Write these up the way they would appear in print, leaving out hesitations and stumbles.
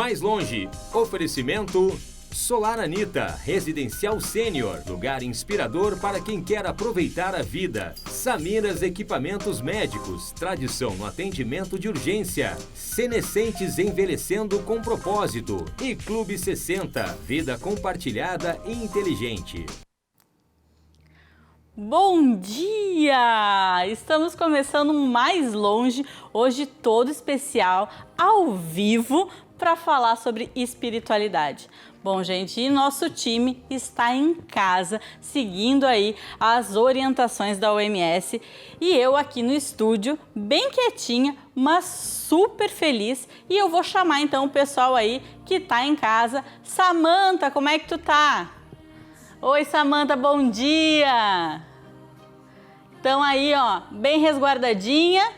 Mais longe, oferecimento Solar Anita, residencial sênior, lugar inspirador para quem quer aproveitar a vida. Samiras Equipamentos Médicos, tradição no atendimento de urgência. Senescentes envelhecendo com propósito. E Clube 60, vida compartilhada e inteligente. Bom dia! Estamos começando um Mais Longe, hoje todo especial, ao vivo, para falar sobre espiritualidade. Bom, gente, e nosso time está em casa, seguindo aí as orientações da OMS, e eu aqui no estúdio, bem quietinha, mas super feliz, e eu vou chamar então o pessoal aí que tá em casa. Samanta, como é que tu tá? Oi, Samanta, bom dia! Então aí, ó, bem resguardadinha,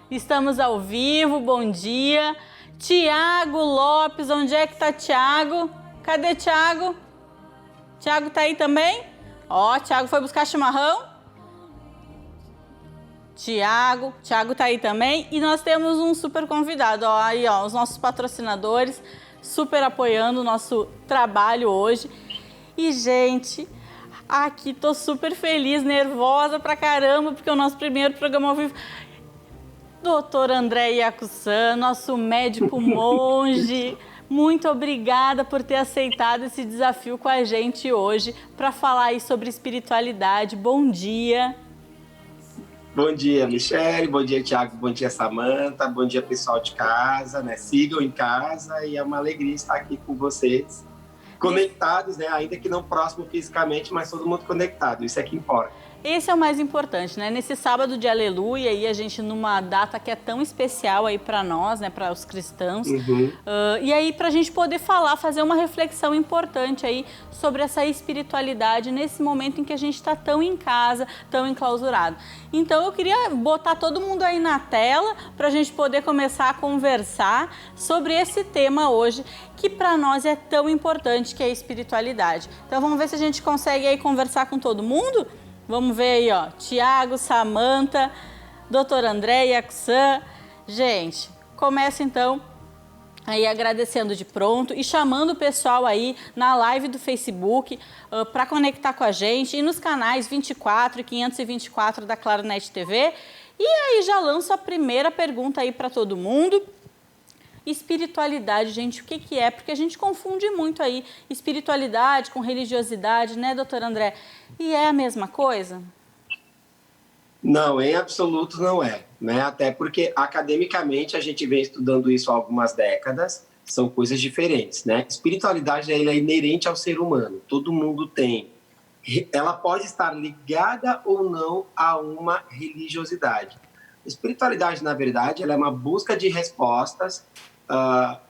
estamos ao vivo, bom dia. Tiago Lopes, onde é que tá Tiago? Cadê Tiago? Tiago tá aí também? Ó, Tiago foi buscar chimarrão. Tiago tá aí também. E nós temos um super convidado, ó, aí, ó, os nossos patrocinadores super apoiando o nosso trabalho hoje. E, gente, aqui tô super feliz, nervosa pra caramba, porque é o nosso primeiro programa ao vivo. Doutor André Iacuçan, nosso médico monge, muito obrigada por ter aceitado esse desafio com a gente hoje para falar aí sobre espiritualidade. Bom dia. Bom dia, Michele, bom dia, Tiago, bom dia, Samanta, bom dia, pessoal de casa, né? Sigam em casa e é uma alegria estar aqui com vocês. Conectados, né? Ainda que não próximo fisicamente, mas todo mundo conectado, isso é que importa. Esse é o mais importante, né? Nesse sábado de Aleluia, aí a gente numa data que é tão especial aí para nós, né? Para os cristãos. E aí para a gente poder falar, fazer uma reflexão importante aí sobre essa espiritualidade nesse momento em que a gente está tão em casa, tão enclausurado. Então eu queria botar todo mundo aí na tela para a gente poder começar a conversar sobre esse tema hoje, que para nós é tão importante, que é a espiritualidade. Então vamos ver se a gente consegue aí conversar com todo mundo? Vamos ver aí, ó, Tiago, Samanta, Dr. André Iacuçan. Gente, começa então aí agradecendo de pronto e chamando o pessoal aí na live do Facebook para conectar com a gente e nos canais 24 e 524 da Claronet TV. E aí já lanço a primeira pergunta aí para todo mundo. Espiritualidade, gente, o que que é? Porque a gente confunde muito aí espiritualidade com religiosidade, né, doutor André? E é a mesma coisa? Não, em absoluto não é, né? Até porque academicamente a gente vem estudando isso há algumas décadas, são coisas diferentes, né? Espiritualidade ela é inerente ao ser humano, todo mundo tem. Ela pode estar ligada ou não a uma religiosidade. Espiritualidade, na verdade, ela é uma busca de respostas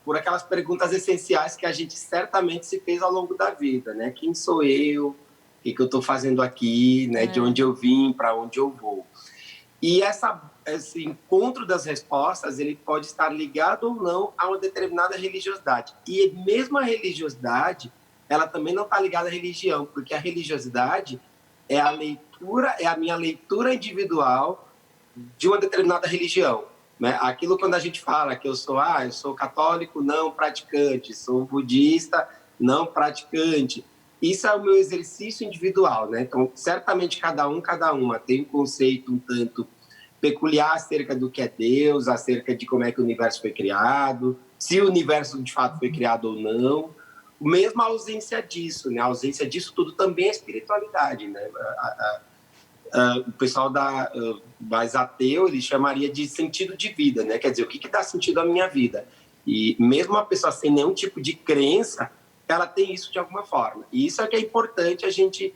por aquelas perguntas essenciais que a gente certamente se fez ao longo da vida, né? Quem sou eu? O que eu estou fazendo aqui? Né? De onde eu vim? Para onde eu vou? E esse encontro das respostas, ele pode estar ligado ou não a uma determinada religiosidade. E mesmo a religiosidade, ela também não está ligada à religião, porque a religiosidade é a leitura, é a minha leitura individual de uma determinada religião. Né? Aquilo quando a gente fala que eu sou católico não praticante, sou budista não praticante, isso é o meu exercício individual, né? Então, certamente cada uma tem um conceito um tanto peculiar acerca do que é Deus, acerca de como é que o universo foi criado, se o universo de fato foi criado ou não. Mesmo a ausência disso, né? A ausência disso tudo também é espiritualidade, né? O pessoal mais ateu, ele chamaria de sentido de vida, né? Quer dizer, o que dá sentido à minha vida? E mesmo uma pessoa sem nenhum tipo de crença, ela tem isso de alguma forma. E isso é que é importante a gente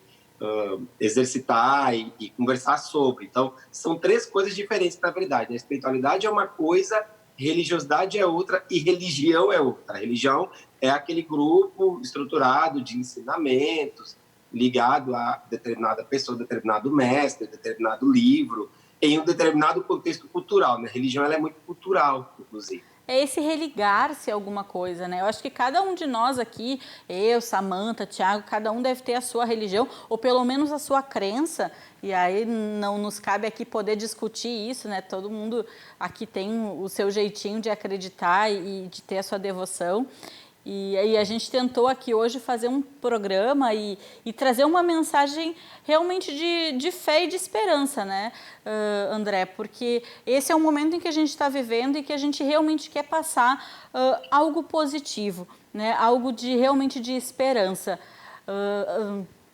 exercitar e conversar sobre. Então, são três coisas diferentes, na verdade. A espiritualidade é uma coisa, religiosidade é outra e religião é outra. A religião é aquele grupo estruturado de ensinamentos, ligado a determinada pessoa, determinado mestre, determinado livro, em um determinado contexto cultural. Né? A religião ela é muito cultural, inclusive. é esse religar-se a alguma coisa, né? Eu acho que cada um de nós aqui, eu, Samantha, Tiago, cada um deve ter a sua religião, ou pelo menos a sua crença, e aí não nos cabe aqui poder discutir isso, né? Todo mundo aqui tem o seu jeitinho de acreditar e de ter a sua devoção. E aí a gente tentou aqui hoje fazer um programa e trazer uma mensagem realmente de fé e de esperança, né, André? Porque esse é o momento em que a gente está vivendo e que a gente realmente quer passar algo positivo, né? Algo realmente de esperança.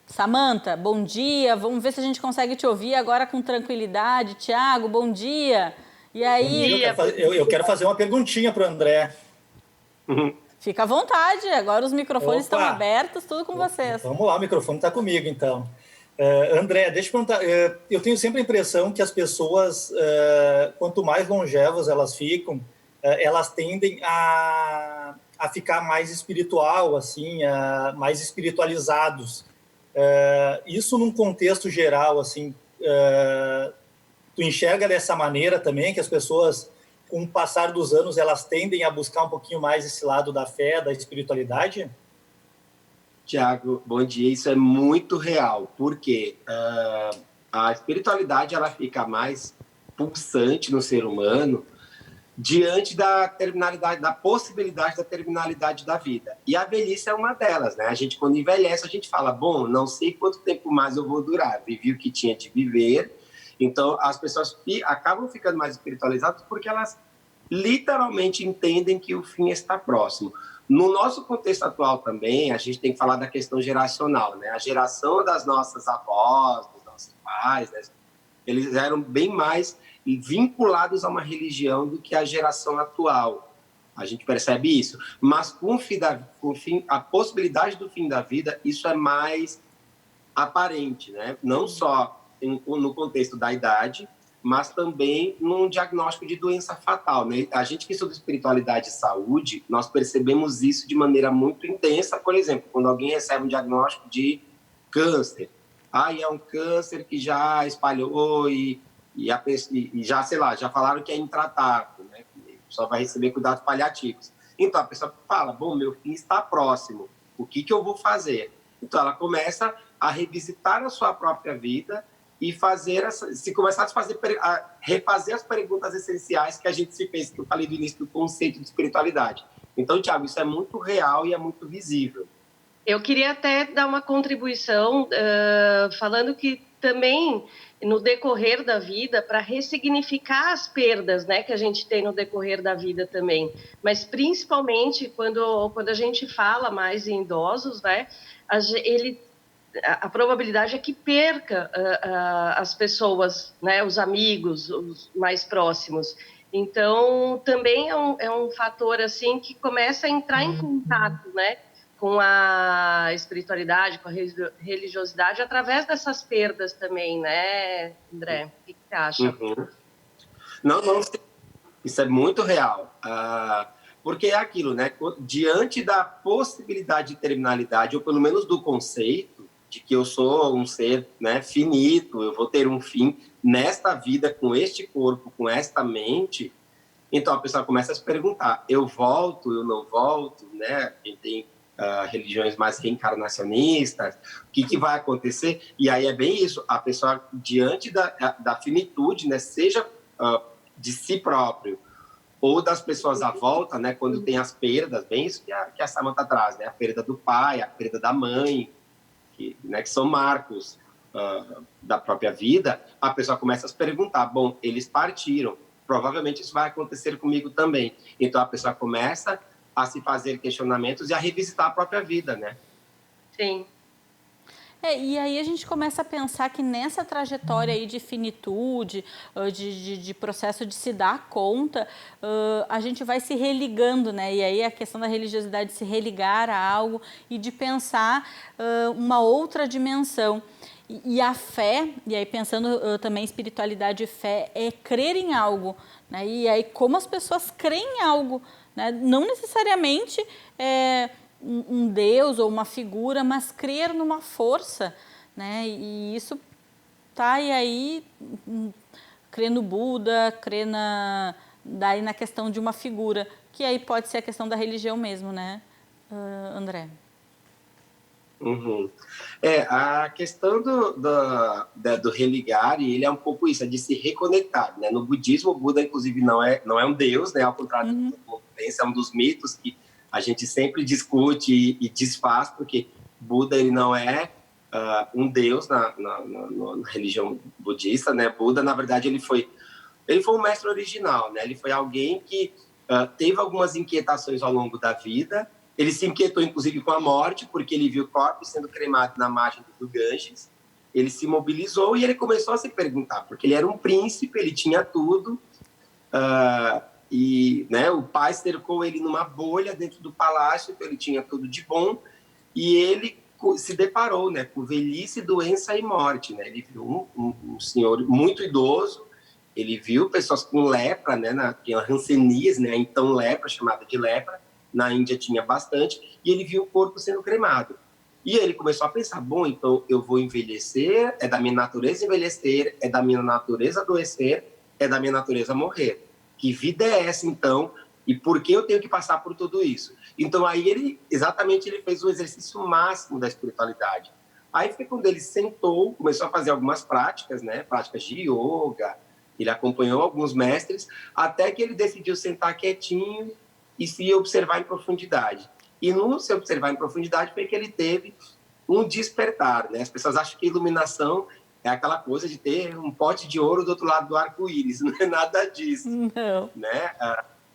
Samantha, bom dia. Vamos ver se a gente consegue te ouvir agora com tranquilidade. Tiago, bom dia. E aí? Eu quero fazer uma perguntinha para o André. Fica à vontade, agora os microfones estão abertos, tudo com vocês. Vamos lá, o microfone está comigo, então. André, deixa eu perguntar, eu tenho sempre a impressão que as pessoas, quanto mais longevas elas ficam, elas tendem a ficar mais espiritual, assim, mais espiritualizados. Isso num contexto geral, assim, tu enxerga dessa maneira também, que as pessoas, com o passar dos anos, elas tendem a buscar um pouquinho mais esse lado da fé, da espiritualidade? Tiago, bom dia. Isso é muito real, porque a espiritualidade ela fica mais pulsante no ser humano diante da terminalidade, da possibilidade da terminalidade da vida. E a velhice é uma delas, né? A gente, quando envelhece, a gente fala, bom, não sei quanto tempo mais eu vou durar, vivi o que tinha de viver. Então, as pessoas acabam ficando mais espiritualizadas porque elas literalmente entendem que o fim está próximo. No nosso contexto atual também, a gente tem que falar da questão geracional, né? A geração das nossas avós, dos nossos pais, né? Eles eram bem mais vinculados a uma religião do que a geração atual. A gente percebe isso. Mas com a possibilidade do fim da vida, isso é mais aparente, né? Não só no contexto da idade, mas também num diagnóstico de doença fatal, né? A gente que estuda espiritualidade e saúde, nós percebemos isso de maneira muito intensa. Por exemplo, quando alguém recebe um diagnóstico de câncer, é um câncer que já espalhou e já, sei lá, já falaram que é intratável, né? Que só vai receber cuidados paliativos. Então, a pessoa fala, bom, meu fim está próximo, o que eu vou fazer? Então, ela começa a revisitar a sua própria vida e refazer as perguntas essenciais que a gente se fez, que eu falei do início do conceito de espiritualidade. Então, Tiago, isso é muito real e é muito visível. Eu queria até dar uma contribuição, falando que também, no decorrer da vida, para ressignificar as perdas, né, que a gente tem no decorrer da vida também, mas principalmente quando a gente fala mais em idosos, né, a probabilidade é que perca as pessoas, né, os amigos, os mais próximos. Então, também é um fator assim que começa a entrar em contato, né, com a espiritualidade, com a religiosidade, através dessas perdas também, né, André? O que você acha? Não, isso é muito real. Porque é aquilo, né? Diante da possibilidade de terminalidade, ou pelo menos do conceito de que eu sou um ser, né, finito, eu vou ter um fim nesta vida, com este corpo, com esta mente, então a pessoa começa a se perguntar, eu volto, eu não volto, né? Quem tem religiões mais reencarnacionistas, o que vai acontecer? E aí é bem isso, a pessoa, diante da finitude, né, seja de si próprio, ou das pessoas à volta, né, quando tem as perdas, bem isso que a Samantha traz, né, a perda do pai, a perda da mãe, que são marcos da própria vida, a pessoa começa a se perguntar, bom, eles partiram, provavelmente isso vai acontecer comigo também. Então a pessoa começa a se fazer questionamentos e a revisitar a própria vida, né? Sim. E aí a gente começa a pensar que nessa trajetória aí de finitude, de processo de se dar conta, a gente vai se religando, né? E aí a questão da religiosidade de se religar a algo e de pensar uma outra dimensão. E a fé, e aí pensando também espiritualidade e fé, é crer em algo, né? E aí como as pessoas creem em algo, né? Não necessariamente um Deus ou uma figura, mas crer numa força, né? E isso tá, e aí crer no Buda, crer daí na questão de uma figura, que aí pode ser a questão da religião mesmo, né, André? Uhum. A questão do religar, e ele é um pouco isso, é de se reconectar, né? No budismo, o Buda, inclusive, não é um deus, né? Ao contrário do que todo mundo pensa, é um dos mitos que a gente sempre discute e desfaz, porque Buda, ele não é um deus na religião budista, né? Buda, na verdade, ele foi um mestre original, né? Ele foi alguém que teve algumas inquietações ao longo da vida. Ele se inquietou, inclusive, com a morte, porque ele viu corpos sendo cremados na margem do Ganges. Ele se mobilizou e ele começou a se perguntar, porque ele era um príncipe, ele tinha tudo, e né, o pai cercou ele numa bolha dentro do palácio, então ele tinha tudo de bom, e ele se deparou, né, com velhice, doença e morte. Né? Ele viu um senhor muito idoso, ele viu pessoas com lepra, né, tinha hanseníase, né, então lepra, chamada de lepra. Na Índia tinha bastante, e ele viu o corpo sendo cremado. E ele começou a pensar, bom, então eu vou envelhecer, é da minha natureza envelhecer, é da minha natureza adoecer, é da minha natureza morrer. Que vida é essa, então? E por que eu tenho que passar por tudo isso? Então, aí ele fez o exercício máximo da espiritualidade. Aí foi quando ele sentou, começou a fazer algumas práticas, né? Práticas de yoga, ele acompanhou alguns mestres, até que ele decidiu sentar quietinho e se observar em profundidade. E no se observar em profundidade foi que ele teve um despertar, né? As pessoas acham que iluminação é aquela coisa de ter um pote de ouro do outro lado do arco-íris, não é nada disso. Não. Né?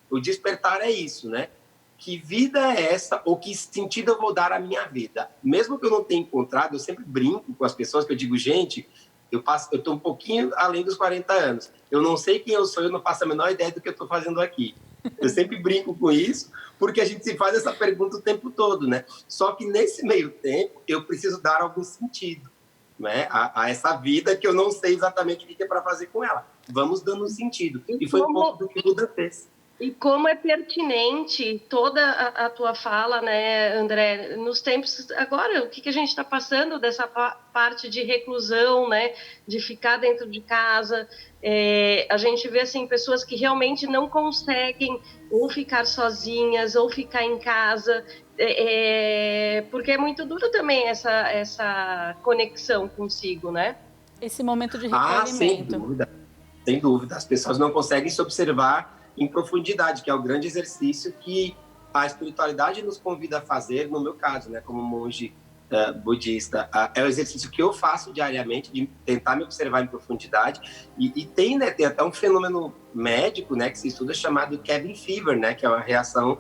O despertar é isso, né? Que vida é essa, ou que sentido eu vou dar à minha vida? Mesmo que eu não tenha encontrado, eu sempre brinco com as pessoas, que eu digo, gente, eu estou um pouquinho além dos 40 anos, eu não sei quem eu sou, eu não faço a menor ideia do que eu estou fazendo aqui. Eu sempre brinco com isso, porque a gente se faz essa pergunta o tempo todo, né? Só que nesse meio tempo, eu preciso dar algum sentido, né? A essa vida que eu não sei exatamente o que é para fazer com ela. Vamos dando um sentido. E foi um pouco do que o Buda fez. E como é pertinente toda a tua fala, né, André, nos tempos agora, o que a gente está passando dessa parte de reclusão, né, de ficar dentro de casa, a gente vê assim pessoas que realmente não conseguem ou ficar sozinhas ou ficar em casa, porque é muito duro também essa conexão consigo, né? Esse momento de recolhimento. Sem dúvida. As pessoas não conseguem se observar em profundidade, que é o grande exercício que a espiritualidade nos convida a fazer, no meu caso, né, como monge budista. É o exercício que eu faço diariamente, de tentar me observar em profundidade, e tem até um fenômeno médico, né, que se estuda, chamado cabin fever, né, que é uma reação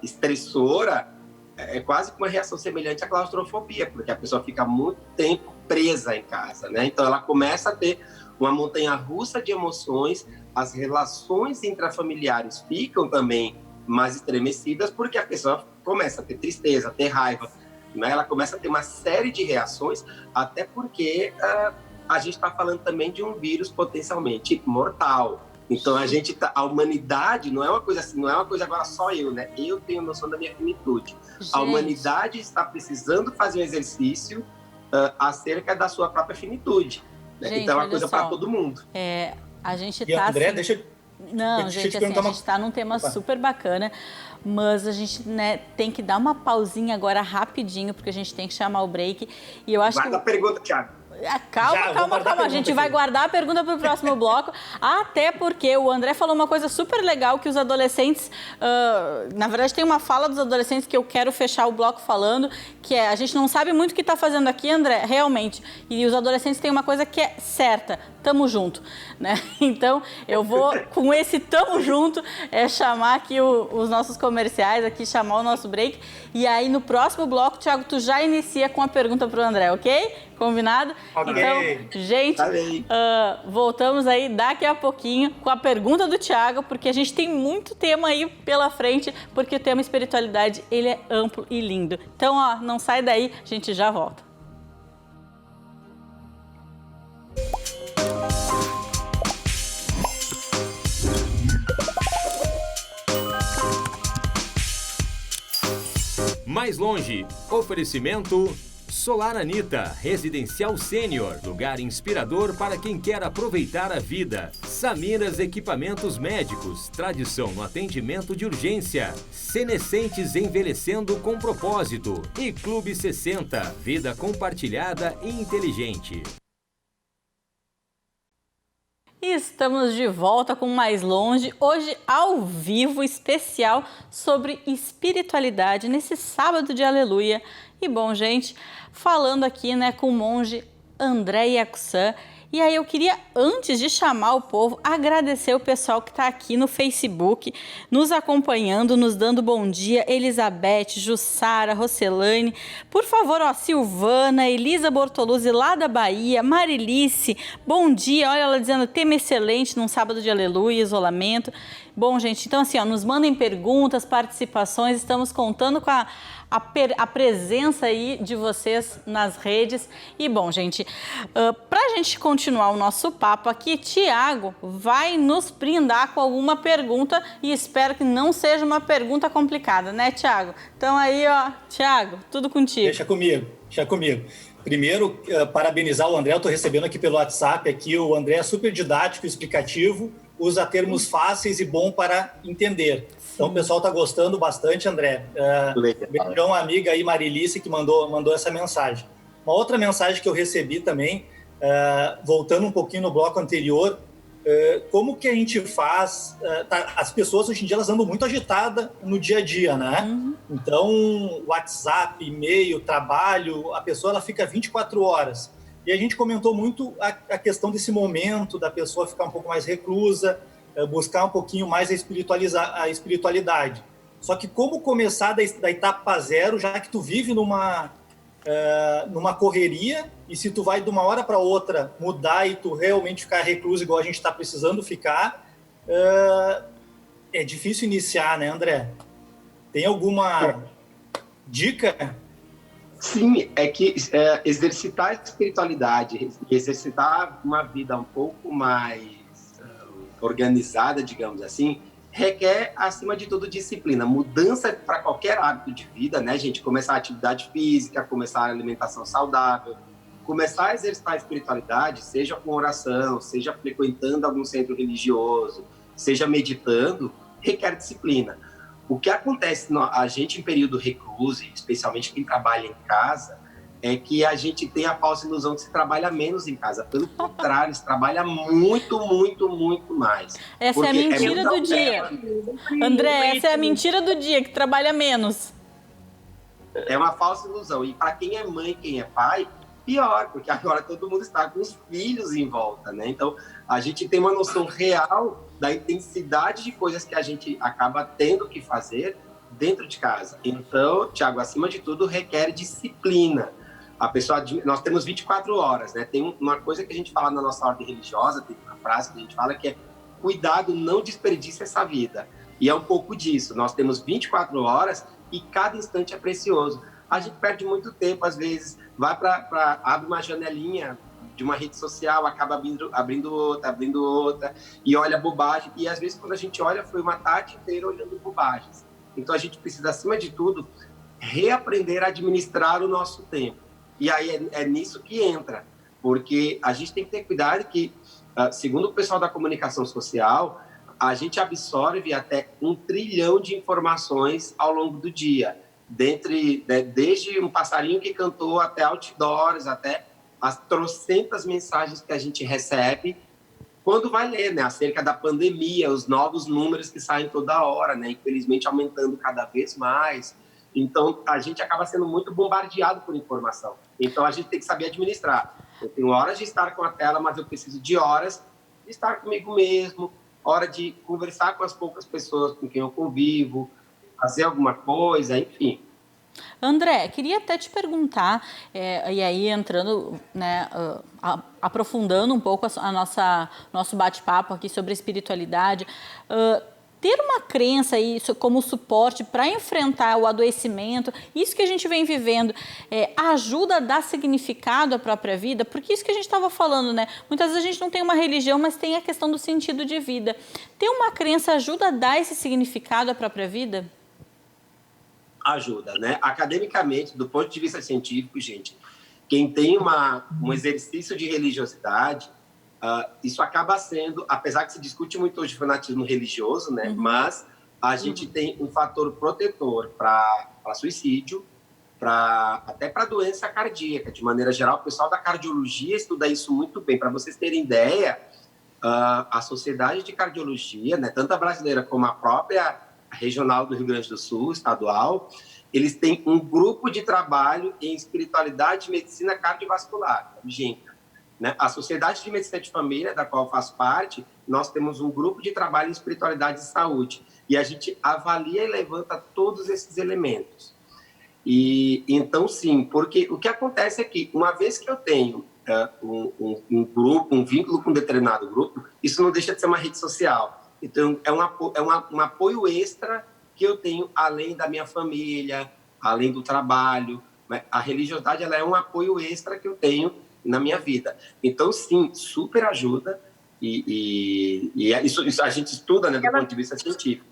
estressora, é quase uma reação semelhante à claustrofobia, porque a pessoa fica muito tempo presa em casa, né, então ela começa a ter uma montanha-russa de emoções, as relações intrafamiliares ficam também mais estremecidas, porque a pessoa começa a ter tristeza, a ter raiva, né? Ela começa a ter uma série de reações, até porque a gente está falando também de um vírus potencialmente mortal. Então a humanidade não é uma coisa assim, não é uma coisa agora só eu, né? Eu tenho noção da minha finitude. Gente. A humanidade está precisando fazer um exercício acerca da sua própria finitude. Gente, então é uma coisa para todo mundo. A gente tá. André, assim... Não, gente, assim, a gente está num tema super bacana, mas a gente, né, tem que dar uma pausinha agora rapidinho, porque a gente tem que chamar o break. E eu acho Guarda a pergunta, Thiago. Calma. A gente vai guardar a pergunta para o próximo bloco, até porque o André falou uma coisa super legal que os adolescentes, na verdade tem uma fala dos adolescentes que eu quero fechar o bloco falando, que é, a gente não sabe muito o que está fazendo aqui, André, realmente, e os adolescentes têm uma coisa que é certa, tamo junto, né? Então, eu vou, com esse tamo junto, chamar aqui os nossos comerciais, aqui chamar o nosso break, e aí no próximo bloco, Thiago, tu já inicia com a pergunta pro André, ok? Combinado? Okay. Então, gente, voltamos aí daqui a pouquinho com a pergunta do Thiago, porque a gente tem muito tema aí pela frente, porque o tema espiritualidade, ele é amplo e lindo. Então, não sai daí, a gente já volta. Mais longe, oferecimento Solar Anita, residencial sênior, lugar inspirador para quem quer aproveitar a vida. Samiras Equipamentos Médicos, tradição no atendimento de urgência. Senescentes envelhecendo com propósito. E Clube 60, vida compartilhada e inteligente. E estamos de volta com Mais Longe, hoje ao vivo, especial sobre espiritualidade, nesse sábado de Aleluia. E bom, gente, falando aqui, né, com o monge André Yakusan. E aí eu queria, antes de chamar o povo, agradecer o pessoal que está aqui no Facebook, nos acompanhando, nos dando bom dia. Elizabeth, Jussara, Rocelane, por favor, ó, Silvana, Elisa Bortoluzzi lá da Bahia, Marilice, bom dia. Olha ela dizendo, tema excelente num sábado de aleluia, isolamento. Bom, gente, então assim, ó, nos mandem perguntas, participações, estamos contando com a presença aí de vocês nas redes. E bom, gente, para a gente continuar o nosso papo aqui, Tiago vai nos brindar com alguma pergunta e espero que não seja uma pergunta complicada, né, Tiago? Então aí, ó, Tiago, tudo contigo. Deixa comigo. Primeiro, parabenizar o André, eu estou recebendo aqui pelo WhatsApp, aqui o André é super didático, explicativo, usa termos fáceis e bom para entender. Então o pessoal está gostando bastante, André. Beijão, amiga aí, Marilice, que mandou essa mensagem. Uma outra mensagem que eu recebi também, voltando um pouquinho no bloco anterior, como que a gente faz... as pessoas hoje em dia elas andam muito agitadas no dia a dia, né? Uhum. Então, WhatsApp, e-mail, trabalho, a pessoa ela fica 24 horas. E a gente comentou muito a questão desse momento da pessoa ficar um pouco mais reclusa, buscar um pouquinho mais a espiritualidade. Só que como começar da etapa zero, já que tu vive numa correria, e se tu vai de uma hora para outra mudar e tu realmente ficar recluso igual a gente está precisando ficar, é difícil iniciar, né, André? Tem alguma dica? Sim, é que exercitar a espiritualidade, exercitar uma vida um pouco mais organizada, digamos assim, requer, acima de tudo, disciplina. Mudança para qualquer hábito de vida, né, gente? Começar a atividade física, começar a alimentação saudável, começar a exercitar a espiritualidade, seja com oração, seja frequentando algum centro religioso, seja meditando, requer disciplina. O que acontece, a gente em período recluso, especialmente quem trabalha em casa, é que a gente tem a falsa ilusão que se trabalha menos em casa. Pelo contrário, se trabalha muito, muito, muito mais. Essa é a mentira do dia. André, essa é a mentira do dia, que trabalha menos. É uma falsa ilusão. E para quem é mãe, quem é pai, pior, porque agora todo mundo está com os filhos em volta, né? Então, a gente tem uma noção real da intensidade de coisas que a gente acaba tendo que fazer dentro de casa. Então, Tiago, acima de tudo, requer disciplina. Nós temos 24 horas, né? Tem uma coisa que a gente fala na nossa ordem religiosa, tem uma frase que a gente fala que é cuidado, não desperdice essa vida. E é um pouco disso. Nós temos 24 horas e cada instante é precioso. A gente perde muito tempo, às vezes, abre uma janelinha de uma rede social, acaba abrindo outra, e olha bobagem. E, às vezes, quando a gente olha, foi uma tarde inteira olhando bobagens. Então, a gente precisa, acima de tudo, reaprender a administrar o nosso tempo. E aí é nisso que entra, porque a gente tem que ter cuidado que, segundo o pessoal da comunicação social, a gente absorve até 1 trilhão de informações ao longo do dia, desde um passarinho que cantou até outdoors, até as trocentas mensagens que a gente recebe quando vai ler, né, acerca da pandemia, os novos números que saem toda hora, né, infelizmente aumentando cada vez mais. Então, a gente acaba sendo muito bombardeado por informação. Então, a gente tem que saber administrar. Eu tenho horas de estar com a tela, mas eu preciso de horas de estar comigo mesmo, hora de conversar com as poucas pessoas com quem eu convivo, fazer alguma coisa, enfim. André, queria até te perguntar, e aí entrando, né, aprofundando um pouco nosso bate-papo aqui sobre espiritualidade, ter uma crença isso como suporte para enfrentar o adoecimento, isso que a gente vem vivendo, ajuda a dar significado à própria vida, porque isso que a gente estava falando, né? Muitas vezes a gente não tem uma religião, mas tem a questão do sentido de vida. Ter uma crença ajuda a dar esse significado à própria vida? Ajuda, né? Academicamente, do ponto de vista científico, gente, quem tem um exercício de religiosidade, isso acaba sendo, apesar que se discute muito hoje o fanatismo religioso, né? Mas a gente tem um fator protetor para suicídio, até para doença cardíaca, de maneira geral. O pessoal da cardiologia estuda isso muito bem. Para vocês terem ideia, a Sociedade de Cardiologia, né, tanto a brasileira como a própria regional do Rio Grande do Sul, estadual, eles têm um grupo de trabalho em espiritualidade e medicina cardiovascular, GENCA. Né? A Sociedade de Medicina de Família, da qual eu faço parte, nós temos um grupo de trabalho em espiritualidade e saúde. E a gente avalia e levanta todos esses elementos. E então, sim, porque o que acontece é que, uma vez que eu tenho um grupo, um vínculo com um determinado grupo, isso não deixa de ser uma rede social. Então, é um apoio extra que eu tenho além da minha família, além do trabalho. Né? A religiosidade, ela é um apoio extra que eu tenho na minha vida. Então, sim, super ajuda. E isso a gente estuda, né, do ponto de vista científico.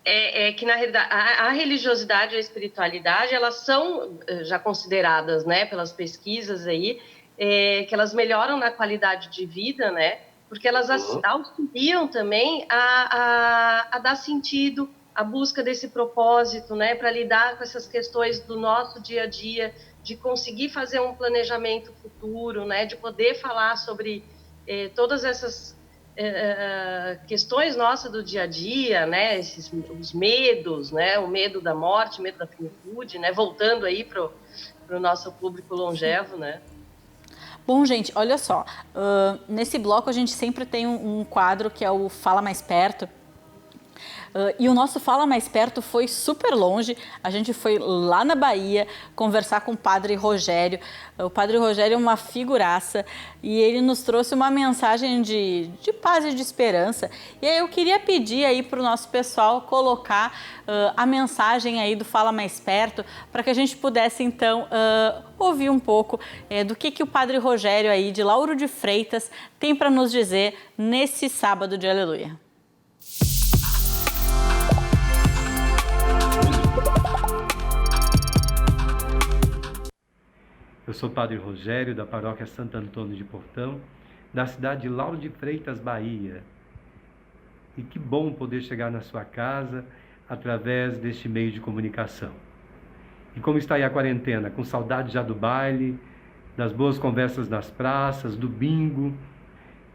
É que, na realidade, a religiosidade e a espiritualidade, elas são já consideradas, né, pelas pesquisas aí, que elas melhoram na qualidade de vida, né, porque elas auxiliam também a dar sentido à busca desse propósito, né, para lidar com essas questões do nosso dia a dia, de conseguir fazer um planejamento futuro, né, de poder falar sobre todas essas questões nossas do dia a dia, né, os medos, né, o medo da morte, o medo da finitude, né, voltando aí para o nosso público longevo, né. Bom, gente, olha só, nesse bloco a gente sempre tem um quadro que é o Fala Mais Perto. E o nosso Fala Mais Perto foi super longe. A gente foi lá na Bahia conversar com o Padre Rogério. O Padre Rogério é uma figuraça e ele nos trouxe uma mensagem de paz e de esperança. E aí eu queria pedir aí para o nosso pessoal colocar a mensagem aí do Fala Mais Perto para que a gente pudesse então ouvir um pouco do que o Padre Rogério aí de Lauro de Freitas tem para nos dizer nesse sábado de Aleluia. Eu sou o Padre Rogério, da Paróquia Santo Antônio de Portão, da cidade de Lauro de Freitas, Bahia. E que bom poder chegar na sua casa através deste meio de comunicação. E como está aí a quarentena? Com saudade já do baile, das boas conversas nas praças, do bingo.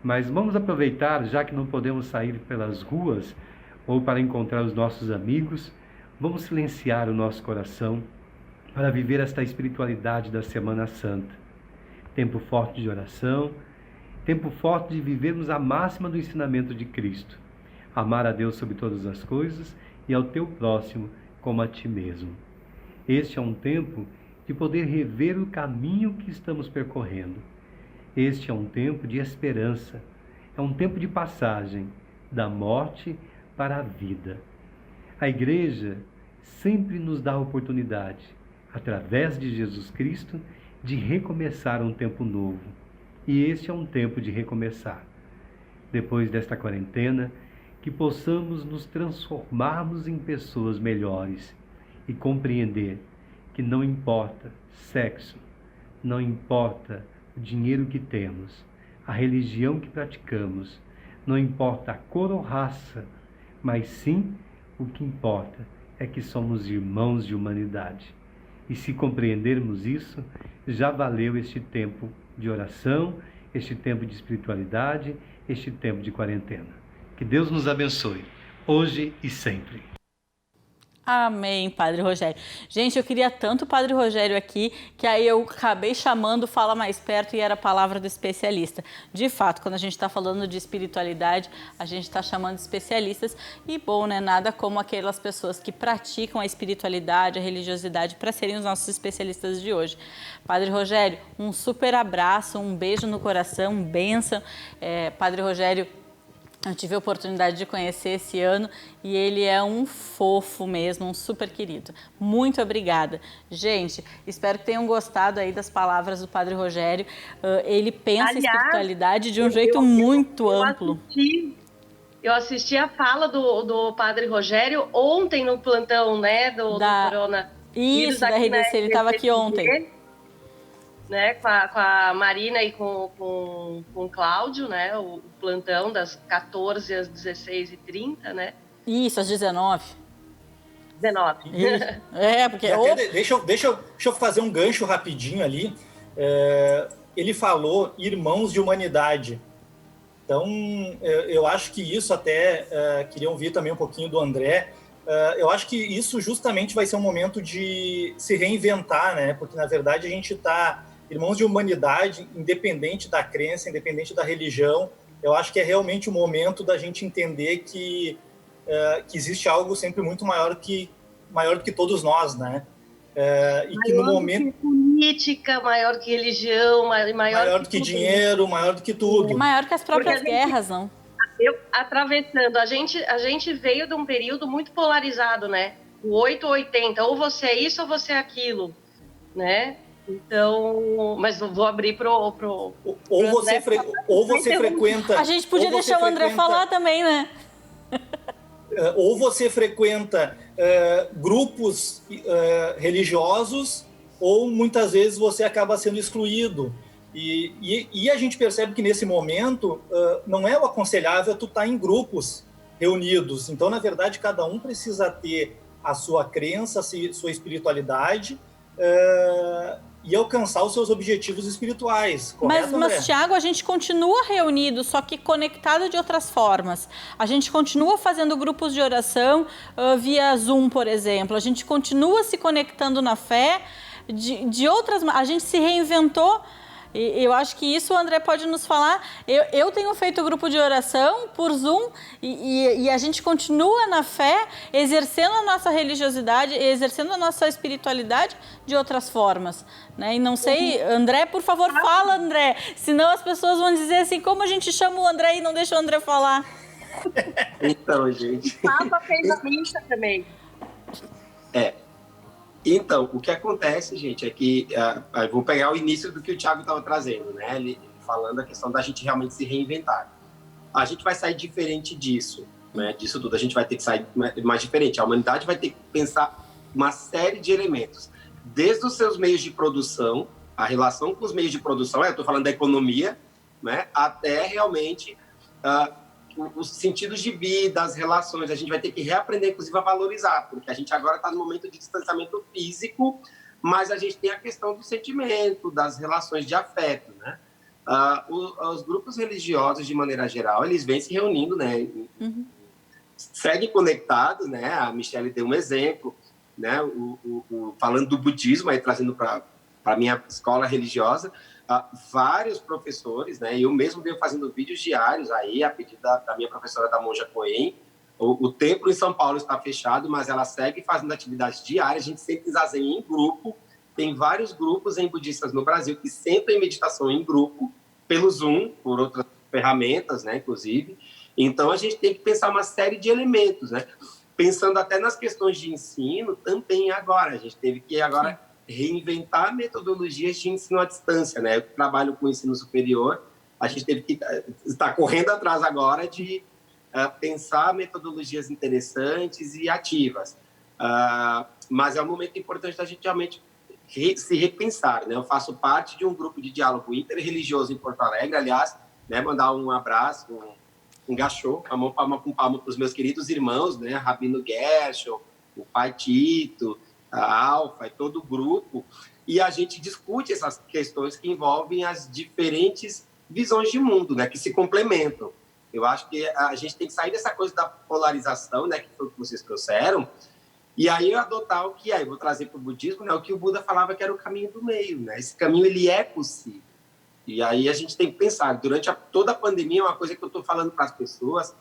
Mas vamos aproveitar, já que não podemos sair pelas ruas ou para encontrar os nossos amigos, vamos silenciar o nosso coração para viver esta espiritualidade da Semana Santa. Tempo forte de oração, tempo forte de vivermos a máxima do ensinamento de Cristo. Amar a Deus sobre todas as coisas e ao teu próximo como a ti mesmo. Este é um tempo de poder rever o caminho que estamos percorrendo. Este é um tempo de esperança, é um tempo de passagem da morte para a vida. A Igreja sempre nos dá a oportunidade, através de Jesus Cristo, de recomeçar um tempo novo. E este é um tempo de recomeçar. Depois desta quarentena, que possamos nos transformarmos em pessoas melhores e compreender que não importa sexo, não importa o dinheiro que temos, a religião que praticamos, não importa a cor ou raça, mas sim o que importa é que somos irmãos de humanidade. E se compreendermos isso, já valeu este tempo de oração, este tempo de espiritualidade, este tempo de quarentena. Que Deus nos abençoe, hoje e sempre. Amém, Padre Rogério. Gente, eu queria tanto o Padre Rogério aqui, que aí eu acabei chamando Fala Mais Perto e era a palavra do especialista. De fato, quando a gente está falando de espiritualidade, a gente está chamando de especialistas e, bom, né, nada como aquelas pessoas que praticam a espiritualidade, a religiosidade, para serem os nossos especialistas de hoje. Padre Rogério, um super abraço, um beijo no coração, um bênção. Padre Rogério, eu tive a oportunidade de conhecer esse ano e ele é um fofo mesmo, um super querido. Muito obrigada. Gente, espero que tenham gostado aí das palavras do Padre Rogério. Ele pensa em espiritualidade de um jeito muito amplo. Eu assisti a fala do Padre Rogério ontem no plantão, né, do Corona. Isso, da RDC, ele estava aqui ontem. né, com a Marina e com o Cláudio, né, o plantão das 14 às 16h30, né? Isso, às 19. 19. Porque... Deixa eu fazer um gancho rapidinho ali. Ele falou irmãos de humanidade. Então, eu acho que isso até, queria ouvir também um pouquinho do André, eu acho que isso justamente vai ser um momento de se reinventar, né? Porque, na verdade, a gente está... Irmãos de humanidade, independente da crença, independente da religião, eu acho que é realmente o momento da gente entender que existe algo sempre muito maior do que todos nós, né? E que no momento... Que política, maior que religião, maior do que dinheiro, maior do que tudo. Maior que as próprias guerras, não? Atravessando, a gente veio de um período muito polarizado, né? O 8 ou 80, ou você é isso ou você é aquilo, né? Então, mas eu vou abrir ou você frequenta... A gente podia deixar o André falar também, né? Ou você frequenta grupos religiosos, ou muitas vezes você acaba sendo excluído. E a gente percebe que nesse momento não é o aconselhável tu estar em grupos reunidos. Então, na verdade, cada um precisa ter a sua crença, a sua espiritualidade, e alcançar os seus objetivos espirituais, correto, mas Thiago, a gente continua reunido, só que conectado de outras formas. A gente continua fazendo grupos de oração via Zoom, por exemplo. A gente continua se conectando na fé de outras... A gente se reinventou. E eu acho que isso o André pode nos falar. Eu tenho feito grupo de oração por Zoom e a gente continua na fé, exercendo a nossa religiosidade, exercendo a nossa espiritualidade de outras formas, né? E não sei, André, por favor, fala, André. Senão as pessoas vão dizer assim, como a gente chama o André e não deixa o André falar. Então, gente... O Papa fez a missa também. Então, o que acontece, gente, é que... eu vou pegar o início do que o Thiago estava trazendo, né? Ele falando a questão da gente realmente se reinventar. A gente vai sair diferente disso, né? Disso tudo. A gente vai ter que sair mais diferente. A humanidade vai ter que pensar uma série de elementos. Desde os seus meios de produção, a relação com os meios de produção, eu estou falando da economia, né? Até realmente... os sentidos de vida, as relações, a gente vai ter que reaprender, inclusive, a valorizar, porque a gente agora está no momento de distanciamento físico, mas a gente tem a questão do sentimento, das relações de afeto, né? Os grupos religiosos, de maneira geral, eles vêm se reunindo, né? Seguem conectados, né? A Michelle deu um exemplo, né? Falando do budismo, aí trazendo para a minha escola religiosa, vários professores, né? Eu mesmo venho fazendo vídeos diários aí, a pedido da minha professora da Monja Coen. O templo em São Paulo está fechado, mas ela segue fazendo atividades diárias. A gente sempre zazenha em grupo. Tem vários grupos em budistas no Brasil que sempre em meditação em grupo, pelo Zoom, por outras ferramentas, né? Inclusive. Então, a gente tem que pensar uma série de elementos, né? Pensando até nas questões de ensino, também agora. A gente teve que agora reinventar metodologias de ensino à distância, né? Eu trabalho com ensino superior, a gente teve que estar correndo atrás agora de pensar metodologias interessantes e ativas. Mas é um momento importante da gente realmente se repensar, né? Eu faço parte de um grupo de diálogo interreligioso em Porto Alegre, aliás, né? Mandar um abraço, um gachô, palma com palma para os meus queridos irmãos, né? Rabino Gershon, o pai Tito, a Alfa e todo o grupo, e a gente discute essas questões que envolvem as diferentes visões de mundo, né, que se complementam. Eu acho que a gente tem que sair dessa coisa da polarização, né, que foi o que vocês trouxeram, e aí adotar o que é. Eu vou trazer para o budismo, né, o que o Buda falava que era o caminho do meio, né, esse caminho ele é possível. E aí a gente tem que pensar, durante toda a pandemia, uma coisa que eu estou falando para as pessoas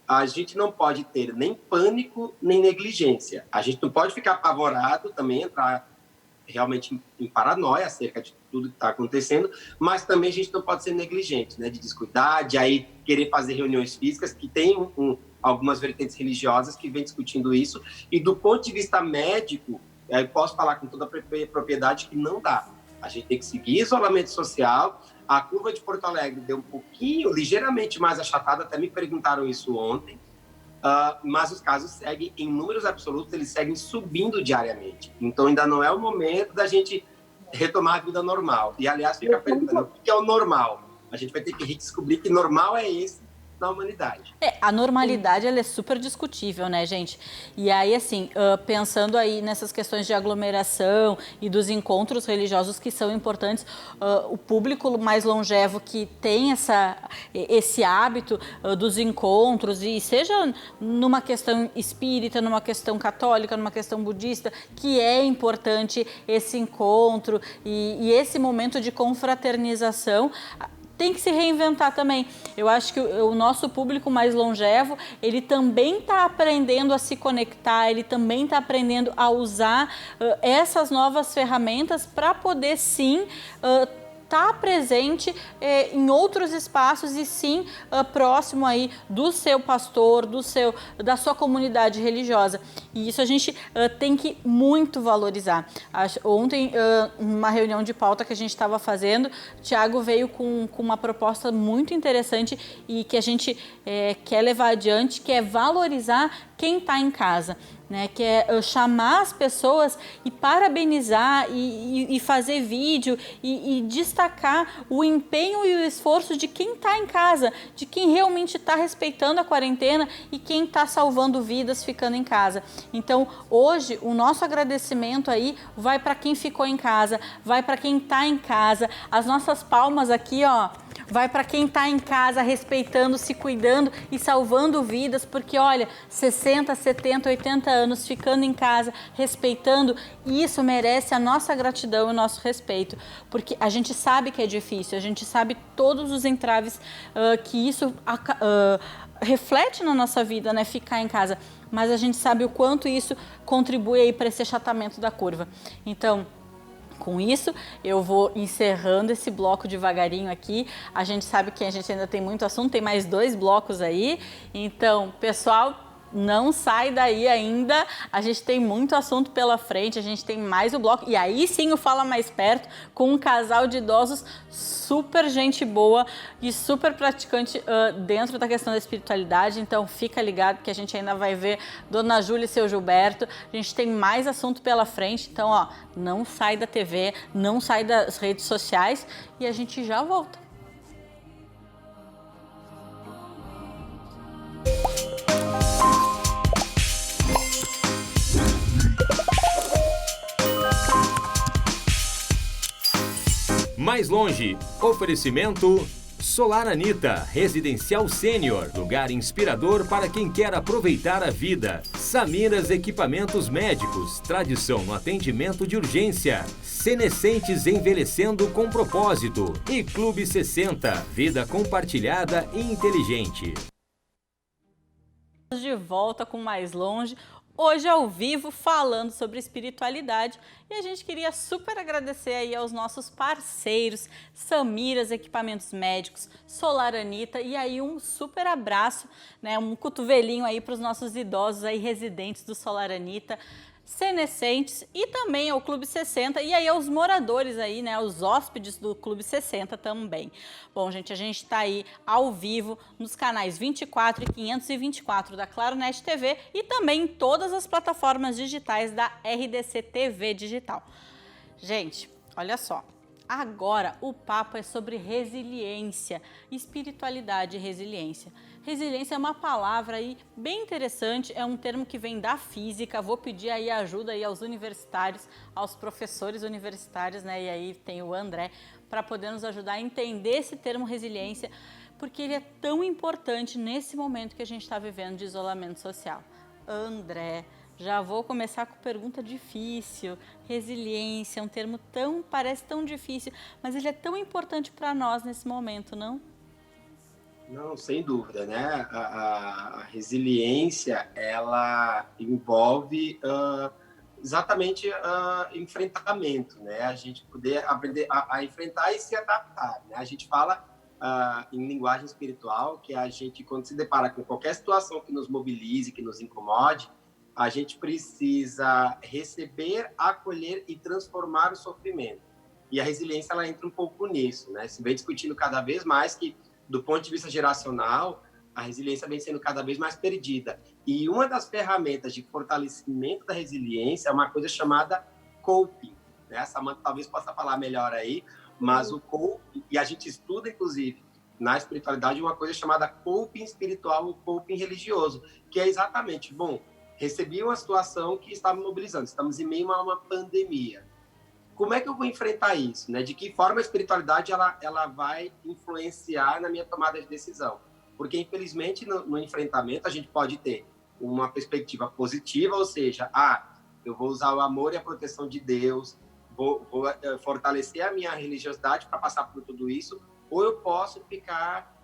a gente não pode ter nem pânico, nem negligência. A gente não pode ficar apavorado também, entrar realmente em paranoia acerca de tudo que está acontecendo, mas também a gente não pode ser negligente, né? De descuidar, de aí querer fazer reuniões físicas, que tem algumas vertentes religiosas que vêm discutindo isso. E do ponto de vista médico, eu posso falar com toda a propriedade que não dá. A gente tem que seguir isolamento social. A curva de Porto Alegre deu um pouquinho, ligeiramente mais achatada, até me perguntaram isso ontem, mas os casos seguem, em números absolutos, eles seguem subindo diariamente. Então, ainda não é o momento da gente retomar a vida normal. E, aliás, fica perguntando, o que é o normal? A gente vai ter que redescobrir que normal é esse na humanidade. A normalidade, ela é super discutível, né, gente? E aí, assim, pensando aí nessas questões de aglomeração e dos encontros religiosos que são importantes, o público mais longevo que tem esse hábito dos encontros, e seja numa questão espírita, numa questão católica, numa questão budista, que é importante esse encontro e esse momento de confraternização, tem que se reinventar também. Eu acho que o nosso público mais longevo, ele também está aprendendo a se conectar, ele também está aprendendo a usar essas novas ferramentas para poder, sim, estar presente em outros espaços e sim próximo aí do seu pastor, da sua comunidade religiosa. E isso a gente tem que muito valorizar. Ontem, numa reunião de pauta que a gente estava fazendo, o Thiago veio com uma proposta muito interessante e que a gente quer levar adiante, que é valorizar quem está em casa. Né, que é chamar as pessoas e parabenizar e fazer vídeo e destacar o empenho e o esforço de quem está em casa, de quem realmente está respeitando a quarentena e quem está salvando vidas ficando em casa. Então, hoje, o nosso agradecimento aí vai para quem ficou em casa, vai para quem está em casa, as nossas palmas aqui, ó, vai para quem está em casa respeitando, se cuidando e salvando vidas, porque olha, 60, 70, 80 anos ficando em casa, respeitando, isso merece a nossa gratidão e o nosso respeito, porque a gente sabe que é difícil, a gente sabe todos os entraves que isso reflete na nossa vida, né, ficar em casa, mas a gente sabe o quanto isso contribui aí para esse achatamento da curva. Então, com isso, eu vou encerrando esse bloco devagarinho aqui. A gente sabe que a gente ainda tem muito assunto, tem mais 2 blocos aí. Então, pessoal, não sai daí ainda. A gente tem muito assunto pela frente, a gente tem mais o bloco. E aí sim o Fala Mais Perto com um casal de idosos super gente boa e super praticante dentro da questão da espiritualidade. Então fica ligado que a gente ainda vai ver Dona Júlia e seu Gilberto. A gente tem mais assunto pela frente. Então, ó, não sai da TV, não sai das redes sociais e a gente já volta. Mais longe, oferecimento Solar Anita, residencial sênior, lugar inspirador para quem quer aproveitar a vida. Samiras Equipamentos Médicos, tradição no atendimento de urgência. Senescentes envelhecendo com propósito. E Clube 60, vida compartilhada e inteligente. De volta com Mais Longe. Hoje ao vivo falando sobre espiritualidade e a gente queria super agradecer aí aos nossos parceiros, Samiras Equipamentos Médicos, Solar Anita e aí um super abraço, né, um cotovelinho aí para os nossos idosos aí residentes do Solar Anita, Senescentes e também ao Clube 60 e aí aos moradores aí, né, os hóspedes do Clube 60 também. Bom, gente, a gente está aí ao vivo nos canais 24 e 524 da Claro Net TV e também em todas as plataformas digitais da RDC TV Digital. Gente, olha só. Agora o papo é sobre resiliência, espiritualidade e resiliência. Resiliência é uma palavra aí bem interessante, é um termo que vem da física. Vou pedir aí ajuda aí aos universitários, aos professores universitários, né? E aí tem o André para poder nos ajudar a entender esse termo resiliência, porque ele é tão importante nesse momento que a gente está vivendo de isolamento social. André, já vou começar com pergunta difícil. Resiliência é um termo parece tão difícil, mas ele é tão importante para nós nesse momento, não? Não, sem dúvida, né? A resiliência, ela envolve exatamente enfrentamento, né? A gente poder aprender a enfrentar e se adaptar, né? A gente fala em linguagem espiritual que a gente, quando se depara com qualquer situação que nos mobilize, que nos incomode, a gente precisa receber, acolher e transformar o sofrimento. E a resiliência, ela entra um pouco nisso, né? Se vem discutindo cada vez mais que, do ponto de vista geracional, a resiliência vem sendo cada vez mais perdida. E uma das ferramentas de fortalecimento da resiliência é uma coisa chamada coping. né? A Samantha talvez possa falar melhor aí, mas o coping, e a gente estuda, inclusive, na espiritualidade, uma coisa chamada coping espiritual ou coping religioso, que é exatamente, bom, recebi uma situação que está me mobilizando, estamos em meio a uma pandemia. Como é que eu vou enfrentar isso, né? De que forma a espiritualidade ela vai influenciar na minha tomada de decisão? Porque, infelizmente, no enfrentamento, a gente pode ter uma perspectiva positiva, ou seja, eu vou usar o amor e a proteção de Deus, vou fortalecer a minha religiosidade para passar por tudo isso, ou eu posso ficar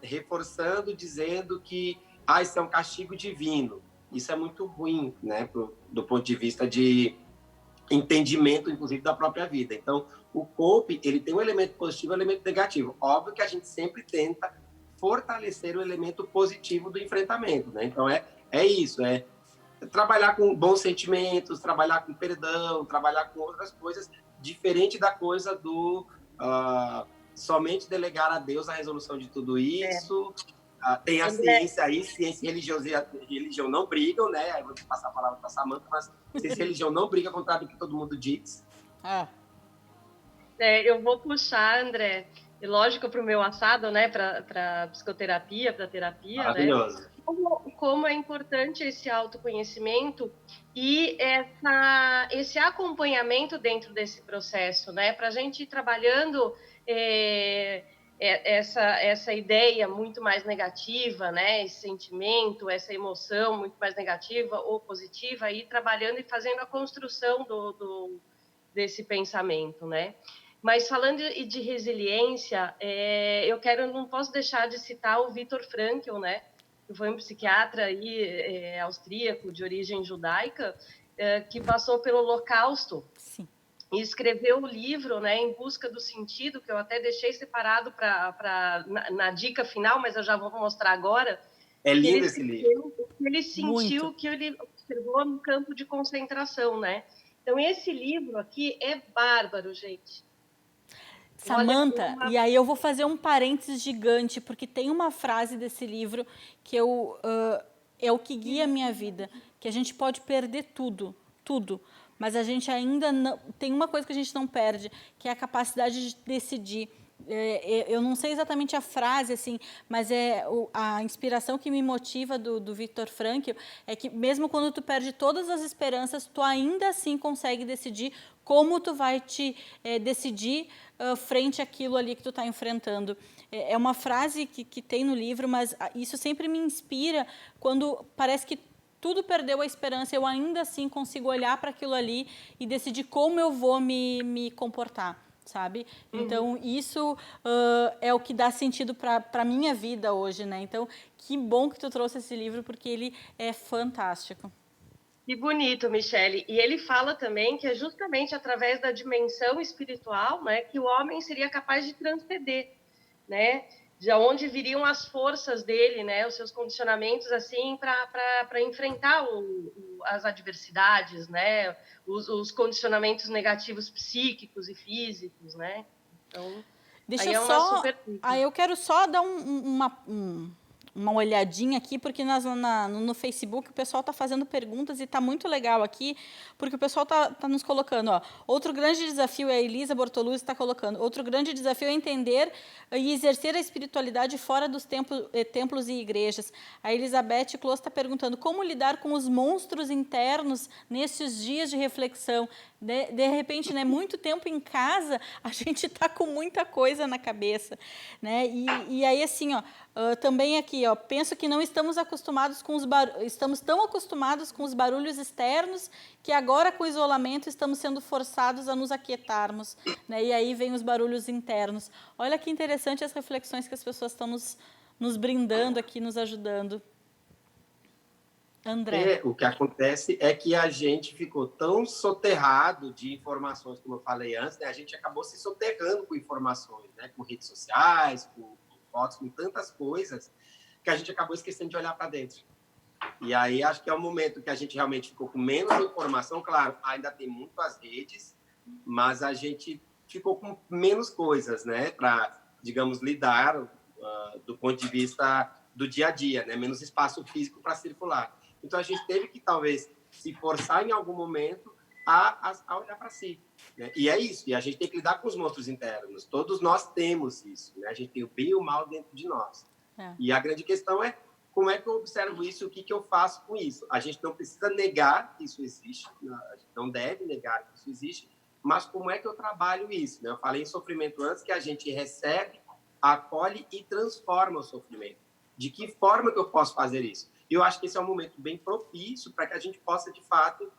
reforçando, dizendo que isso é um castigo divino. Isso é muito ruim, né? Do ponto de vista de entendimento, inclusive, da própria vida. Então, o coping, ele tem um elemento positivo e um elemento negativo. Óbvio que a gente sempre tenta fortalecer o elemento positivo do enfrentamento, né? Então, é isso, é trabalhar com bons sentimentos, trabalhar com perdão, trabalhar com outras coisas, diferente da coisa do somente delegar a Deus a resolução de tudo isso. Tem a ciência aí, ciência e religião não brigam, né? Aí vou te passar a palavra para a Samantha, mas ciência e religião não brigam contra o que todo mundo diz. Eu vou puxar, André, e lógico, para o meu assado, né? Para psicoterapia, para terapia, maravilhoso. Né? Como é importante esse autoconhecimento e esse acompanhamento dentro desse processo, né? Para a gente ir trabalhando essa ideia muito mais negativa, né? Esse sentimento, essa emoção muito mais negativa ou positiva, ir trabalhando e fazendo a construção desse pensamento, né? Mas falando de resiliência, não posso deixar de citar o Viktor Frankl, né? Que foi um psiquiatra aí, austríaco de origem judaica, que passou pelo Holocausto. Sim. E escreveu o livro, né, Em Busca do Sentido, que eu até deixei separado na dica final, mas eu já vou mostrar agora. É lindo esse livro. Ele sentiu que ele observou no campo de concentração, né? Então, esse livro aqui é bárbaro, gente. Samantha, e aí eu vou fazer um parênteses gigante, porque tem uma frase desse livro que é o que guia a minha vida, que a gente pode perder tudo, mas a gente ainda não... Tem uma coisa que a gente não perde, que é a capacidade de decidir. Eu não sei exatamente a frase, assim, mas a inspiração que me motiva do Viktor Frankl é que mesmo quando tu perde todas as esperanças, tu ainda assim consegue decidir como tu vai te decidir frente àquilo ali que tu está enfrentando. É uma frase que tem no livro, mas isso sempre me inspira quando parece que tudo perdeu a esperança, eu ainda assim consigo olhar para aquilo ali e decidir como eu vou me comportar, sabe? Então, isso é o que dá sentido para a minha vida hoje, né? Então, que bom que tu trouxe esse livro, porque ele é fantástico. Que bonito, Michele. E ele fala também que é justamente através da dimensão espiritual, né, que o homem seria capaz de transcender, né? De onde viriam as forças dele, né, os seus condicionamentos, assim, para enfrentar as adversidades, né, os condicionamentos negativos psíquicos e físicos, né? Então, eu quero só dar uma olhadinha aqui, porque no Facebook o pessoal está fazendo perguntas e está muito legal aqui, porque o pessoal está nos colocando, outro grande desafio, a Elisa Bortoluzzi está colocando, outro grande desafio é entender e exercer a espiritualidade fora dos templos e igrejas. A Elizabeth Close está perguntando como lidar com os monstros internos nesses dias de reflexão. De repente, né, muito tempo em casa, a gente está com muita coisa na cabeça, né? E aí, assim, também aqui, penso que não estamos acostumados com estamos tão acostumados com os barulhos externos que agora, com o isolamento, estamos sendo forçados a nos aquietarmos, né? E aí vem os barulhos internos. Olha que interessante as reflexões que as pessoas estão nos brindando aqui, nos ajudando. André. O que acontece é que a gente ficou tão soterrado de informações, como eu falei antes, né? A gente acabou se soterrando com informações, né? Com redes sociais, com fotos, com tantas coisas, que a gente acabou esquecendo de olhar para dentro. E aí acho que é o momento que a gente realmente ficou com menos informação. Claro, ainda tem muito as redes, mas a gente ficou com menos coisas, né? Para, digamos, lidar do ponto de vista do dia a dia, né? Menos espaço físico para circular. Então, a gente teve que, talvez, se forçar em algum momento a olhar para si, né? E é isso, e a gente tem que lidar com os monstros internos, todos nós temos isso, né? A gente tem o bem e o mal dentro de nós. E a grande questão é como é que eu observo isso, o que eu faço com isso. A gente não precisa negar que isso existe, a gente não deve negar que isso existe, mas como é que eu trabalho isso, né? Eu falei em sofrimento antes, que a gente recebe, acolhe e transforma o sofrimento. De que forma que eu posso fazer isso? E eu acho que esse é um momento bem propício para que a gente possa, de fato,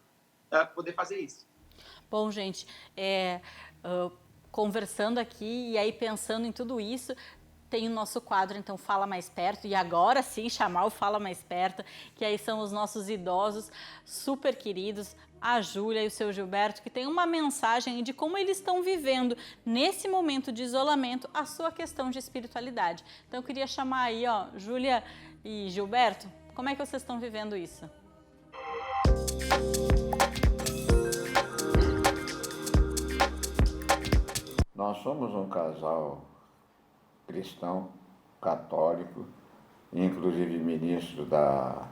poder fazer isso. Bom, gente, conversando aqui e aí pensando em tudo isso, tem o nosso quadro, então, Fala Mais Perto, e agora sim chamar o Fala Mais Perto, que aí são os nossos idosos super queridos, a Júlia e o seu Gilberto, que tem uma mensagem de como eles estão vivendo, nesse momento de isolamento, a sua questão de espiritualidade. Então, eu queria chamar aí, ó, Júlia e Gilberto, como é que vocês estão vivendo isso? Nós somos um casal cristão, católico, inclusive ministro da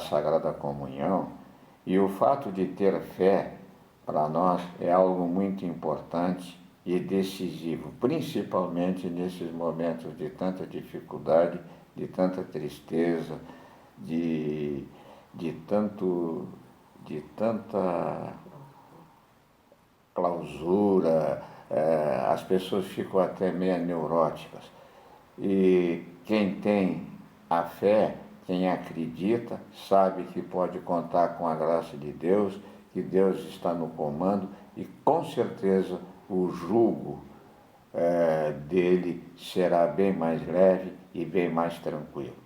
Sagrada Comunhão, e o fato de ter fé, para nós, é algo muito importante e decisivo, principalmente nesses momentos de tanta dificuldade, de tanta tristeza, de tanta clausura, as pessoas ficam até meio neuróticas. E quem tem a fé, quem acredita, sabe que pode contar com a graça de Deus, que Deus está no comando e com certeza o jugo dele será bem mais leve e bem mais tranquilo.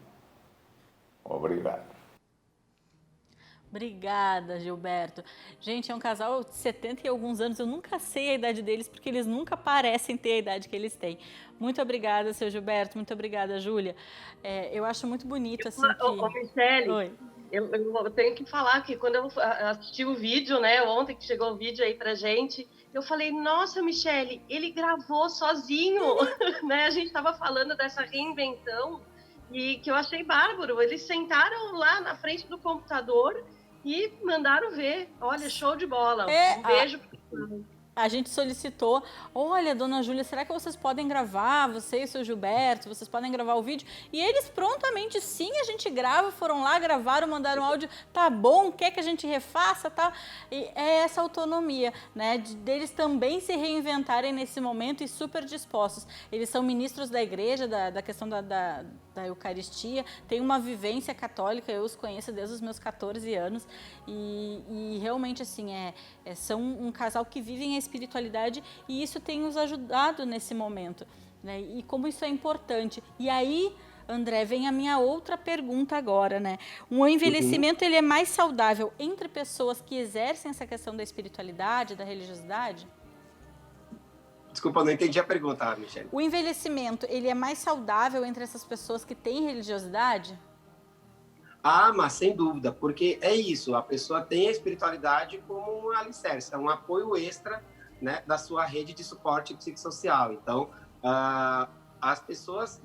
Obrigado. Obrigada, Gilberto. Gente, é um casal de 70 e alguns anos, eu nunca sei a idade deles, porque eles nunca parecem ter a idade que eles têm. Muito obrigada, seu Gilberto, muito obrigada, Júlia. Eu acho muito bonito, assim, que... Ô, Michele, Oi. Eu tenho que falar que quando eu assisti o vídeo, né, ontem que chegou o vídeo aí pra gente, eu falei, nossa, Michele, ele gravou sozinho, né? A gente estava falando dessa reinvenção e que eu achei bárbaro. Eles sentaram lá na frente do computador e mandaram ver. Olha, show de bola. Um beijo. A gente solicitou, olha, dona Júlia, será que vocês podem gravar, você e o seu Gilberto, vocês podem gravar o vídeo? E eles prontamente, sim, a gente grava, foram lá, gravaram, mandaram áudio, tá bom, quer que a gente refaça, tá? E é essa autonomia, né, deles também se reinventarem nesse momento e super dispostos. Eles são ministros da igreja, da questão da Eucaristia, tem uma vivência católica, eu os conheço desde os meus 14 anos e realmente assim, são um casal que vivem a espiritualidade e isso tem nos ajudado nesse momento, né? E como isso é importante. E aí, André, vem a minha outra pergunta agora, né? O envelhecimento, ele é mais saudável entre pessoas que exercem essa questão da espiritualidade, da religiosidade? Desculpa, eu não entendi a pergunta, Michele. O envelhecimento, ele é mais saudável entre essas pessoas que têm religiosidade? Mas sem dúvida, porque é isso, a pessoa tem a espiritualidade como um alicerce, é um apoio extra, né, da sua rede de suporte psicossocial. Então, as pessoas,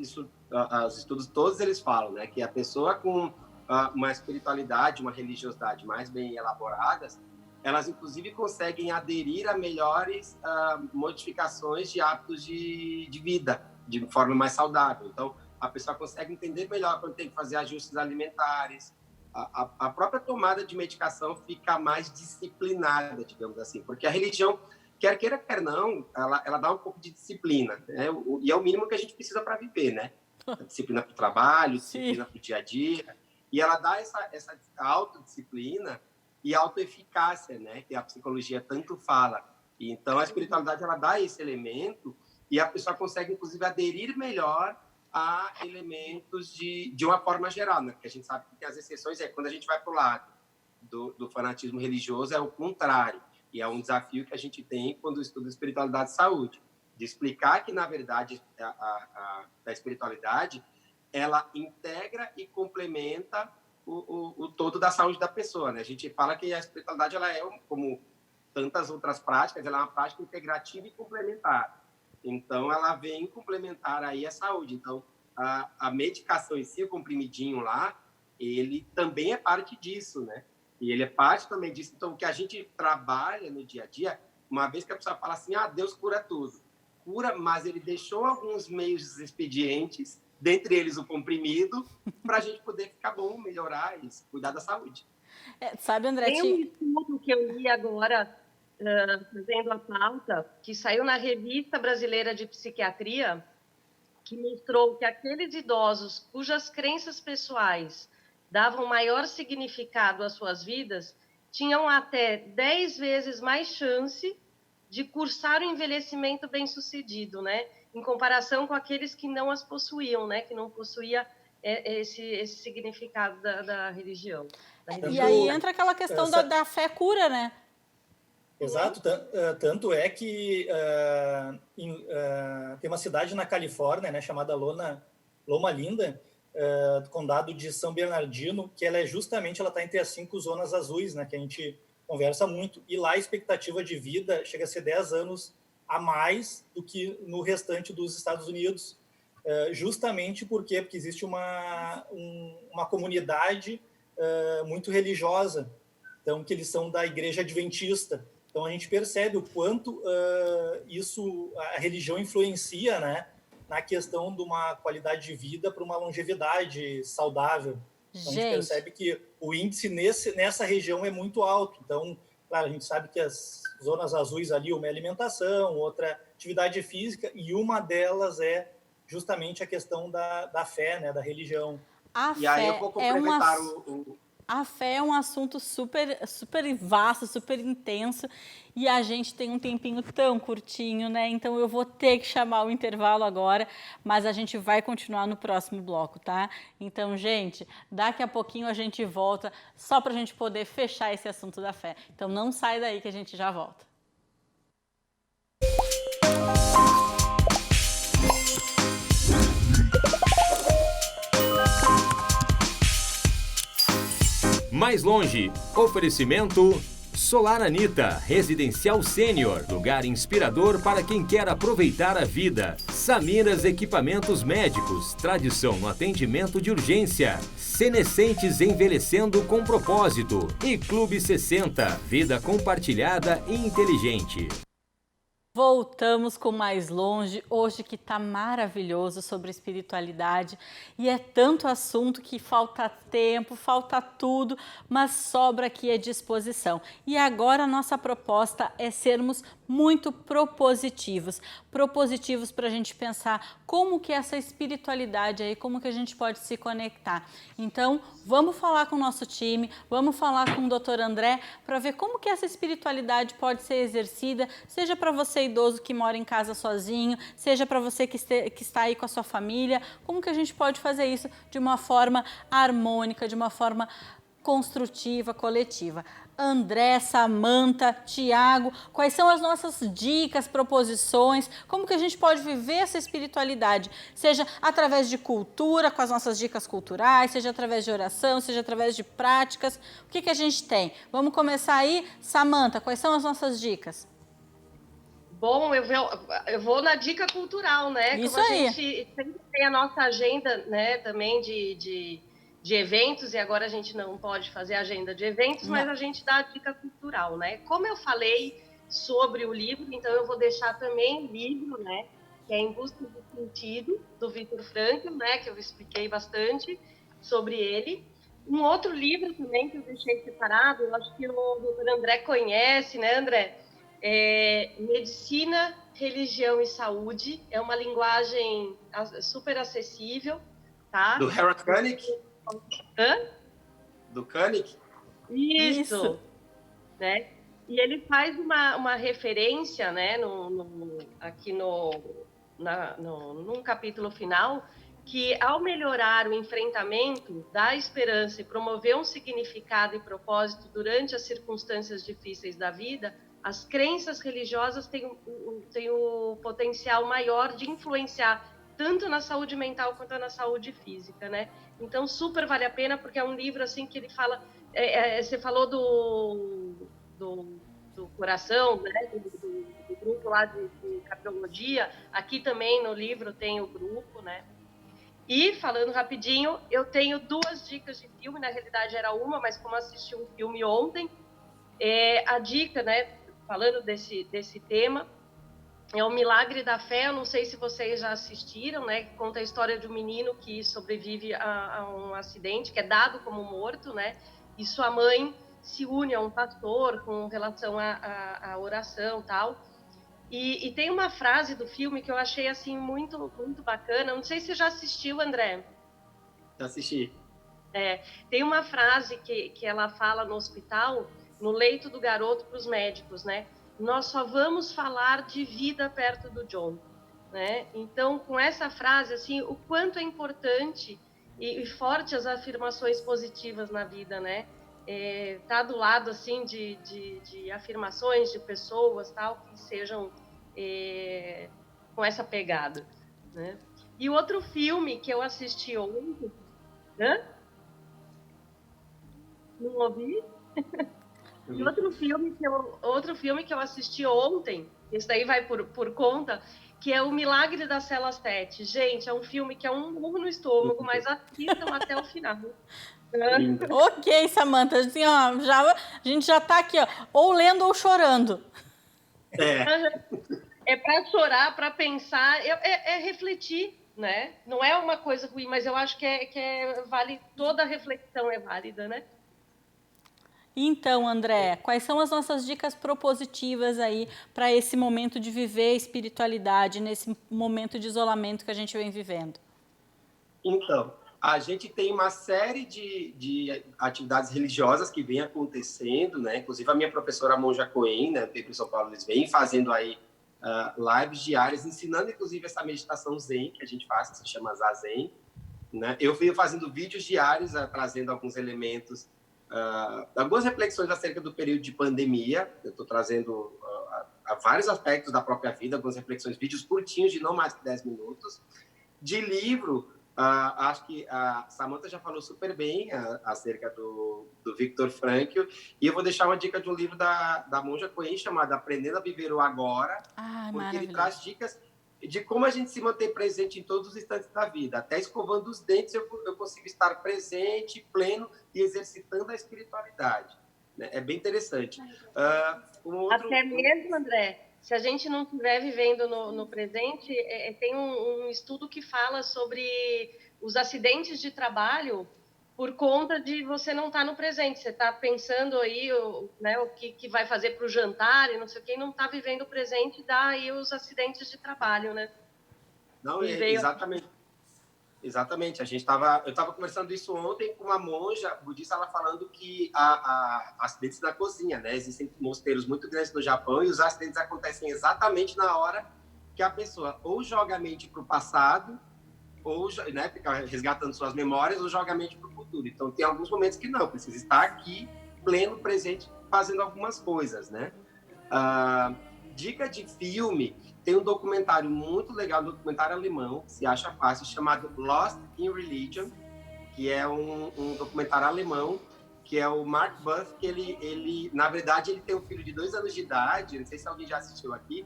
os estudos todos eles falam, né, que a pessoa com uma espiritualidade, uma religiosidade mais bem elaboradas, elas inclusive conseguem aderir a melhores modificações de hábitos de vida, de forma mais saudável. Então, a pessoa consegue entender melhor quando tem que fazer ajustes alimentares, a própria tomada de medicação fica mais disciplinada, digamos assim, porque a religião, quer queira, quer não, ela dá um pouco de disciplina, né? E é o mínimo que a gente precisa para viver, né? Disciplina para o trabalho, disciplina para o dia a dia, e ela dá essa autodisciplina e autoeficácia, né? Que a psicologia tanto fala. E, então, a espiritualidade, ela dá esse elemento e a pessoa consegue, inclusive, aderir melhor a elementos de uma forma geral, né? Porque a gente sabe que tem as exceções, quando a gente vai para o lado do fanatismo religioso, é o contrário. E é um desafio que a gente tem quando estuda espiritualidade e saúde, de explicar que, na verdade, a espiritualidade, ela integra e complementa o todo da saúde da pessoa, né? A gente fala que a espiritualidade, ela é, como tantas outras práticas, ela é uma prática integrativa e complementar. Então, ela vem complementar aí a saúde. Então, a medicação em si, o comprimidinho lá, ele também é parte disso, né? E ele é parte também disso. Então, o que a gente trabalha no dia a dia, uma vez que a pessoa fala assim, Deus cura tudo. Cura, mas ele deixou alguns meios expedientes, dentre eles o comprimido, para a gente poder ficar bom, melhorar e cuidar da saúde. Sabe, André? Tem um estudo que eu li agora, fazendo a pauta, que saiu na Revista Brasileira de Psiquiatria, que mostrou que aqueles idosos cujas crenças pessoais davam maior significado às suas vidas, tinham até 10 vezes mais chance de cursar o envelhecimento bem-sucedido, né? Em comparação com aqueles que não as possuíam, né? Que não possuía esse significado da religião. E aí entra aquela questão da fé cura, né? Exato, tanto é que tem uma cidade na Califórnia, né, chamada Loma Linda, do condado de São Bernardino, que ela está entre as 5 zonas azuis, né, que a gente conversa muito, e lá a expectativa de vida chega a ser 10 anos a mais do que no restante dos Estados Unidos, justamente porque existe uma comunidade muito religiosa, então que eles são da Igreja Adventista. Então, a gente percebe o quanto a religião influencia, né, na questão de uma qualidade de vida para uma longevidade saudável. Então, a gente percebe que o índice nessa região é muito alto. Então, claro, a gente sabe que as zonas azuis ali, uma é alimentação, outra atividade física, e uma delas é justamente a questão da fé, né, da religião. Aí eu vou complementar A fé é um assunto super, super vasto, super intenso, e a gente tem um tempinho tão curtinho, né? Então eu vou ter que chamar o intervalo agora, mas a gente vai continuar no próximo bloco, tá? Então, gente, daqui a pouquinho a gente volta, só para a gente poder fechar esse assunto da fé. Então não sai daí que a gente já volta. Mais longe, oferecimento Solar Anita, residencial sênior, lugar inspirador para quem quer aproveitar a vida. Samiras Equipamentos Médicos, tradição no atendimento de urgência. Senescentes envelhecendo com propósito. E Clube 60, vida compartilhada e inteligente. Voltamos com Mais Longe, hoje que está maravilhoso sobre espiritualidade, e é tanto assunto que falta tempo, falta tudo, mas sobra aqui a disposição. E agora a nossa proposta é sermos muito propositivos para a gente pensar como que essa espiritualidade aí, como que a gente pode se conectar. Então, vamos falar com o nosso time, vamos falar com o Dr. André para ver como que essa espiritualidade pode ser exercida, seja para você idoso que mora em casa sozinho, seja para você que está aí com a sua família, como que a gente pode fazer isso de uma forma harmônica, de uma forma construtiva, coletiva. André, Samanta, Tiago, quais são as nossas dicas, proposições, como que a gente pode viver essa espiritualidade, seja através de cultura, com as nossas dicas culturais, seja através de oração, seja através de práticas, o que que a gente tem? Vamos começar aí, Samanta, quais são as nossas dicas? Bom, eu vou na dica cultural, né? Isso Como aí. A gente sempre tem a nossa agenda, né, também de eventos, e agora a gente não pode fazer agenda de eventos, mas a gente dá a dica cultural, né? Como eu falei sobre o livro, então eu vou deixar também o livro, né, que é Em Busca do Sentido, do Viktor Frankl, né, que eu expliquei bastante sobre ele. Um outro livro também que eu deixei separado, eu acho que o Dr. André conhece, né, André? Medicina, Religião e Saúde, é uma linguagem super acessível, tá? Do Harold Koenig? Hã? Do Koenig? Isso. Né? E ele faz uma referência, né, aqui num capítulo final, que ao melhorar o enfrentamento da esperança e promover um significado e propósito durante as circunstâncias difíceis da vida, as crenças religiosas têm o potencial maior de influenciar tanto na saúde mental quanto na saúde física, né? Então, super vale a pena, porque é um livro assim que ele fala... você falou do coração, né? Do grupo lá de cardiologia. Aqui também no livro tem o grupo, né? E, falando rapidinho, eu tenho 2 dicas de filme, na realidade era uma, mas como assisti um filme ontem, a dica, né, falando desse tema, é O Milagre da Fé. Eu não sei se vocês já assistiram, né, que conta a história de um menino que sobrevive a um acidente, que é dado como morto, né, e sua mãe se une a um pastor com relação à oração e tal. E tem uma frase do filme que eu achei assim muito, muito bacana. Não sei se você já assistiu, André. Já assisti. Tem uma frase que ela fala no hospital, no leito do garoto, para os médicos, né? Nós só vamos falar de vida perto do John, né? Então, com essa frase, assim, o quanto é importante e forte as afirmações positivas na vida, né? Tá do lado, assim, de afirmações de pessoas, tal, que sejam com essa pegada, né? E outro filme que eu assisti ontem... Não ouvi? E outro filme que eu assisti ontem, esse daí vai por conta, que é O Milagre da Cela 7. Gente, é um filme que é um murro no estômago, mas assistam até o final. Ok, Samantha, assim, ó, a gente já tá aqui, ó, ou lendo ou chorando. É para chorar, para pensar, é refletir, né? Não é uma coisa ruim, mas eu acho que vale, toda reflexão é válida, né? Então, André, quais são as nossas dicas propositivas aí para esse momento de viver espiritualidade, nesse momento de isolamento que a gente vem vivendo? Então, a gente tem uma série de atividades religiosas que vem acontecendo, né? Inclusive a minha professora Monja Coen, né, em São Paulo, eles vêm fazendo aí lives diárias, ensinando inclusive essa meditação Zen que a gente faz, que se chama Zazen, né? Eu venho fazendo vídeos diários, trazendo alguns elementos, algumas reflexões acerca do período de pandemia. Eu estou trazendo vários aspectos da própria vida, algumas reflexões, vídeos curtinhos de não mais que 10 minutos. De livro, acho que a Samantha já falou super bem acerca do Viktor Frankl, e eu vou deixar uma dica de um livro da Monja Coen chamado Aprendendo a Viver o Agora, porque ele traz dicas de como a gente se manter presente em todos os instantes da vida. Até escovando os dentes eu consigo estar presente, pleno e exercitando a espiritualidade, né? É bem interessante. Até mesmo, André, se a gente não estiver vivendo no presente, tem um estudo que fala sobre os acidentes de trabalho por conta de você não estar no presente. Você está pensando aí, né, o que vai fazer para o jantar e não sei o que, e não está vivendo o presente, dá aí os acidentes de trabalho, né? Não, exatamente. Exatamente. Eu estava conversando isso ontem com uma monja budista, ela falando que há acidentes na cozinha, né? Existem mosteiros muito grandes no Japão e os acidentes acontecem exatamente na hora que a pessoa ou joga a mente para o passado, ou, né, fica resgatando suas memórias, ou joga a mente para o futuro. Então, tem alguns momentos que não, precisa estar aqui, pleno, presente, fazendo algumas coisas, né? Dica de filme, tem um documentário muito legal, um documentário alemão, se acha fácil, chamado Lost in Religion, que é um documentário alemão, que é o Mark Buff, que ele, na verdade, ele tem um filho de 2 anos de idade, não sei se alguém já assistiu aqui,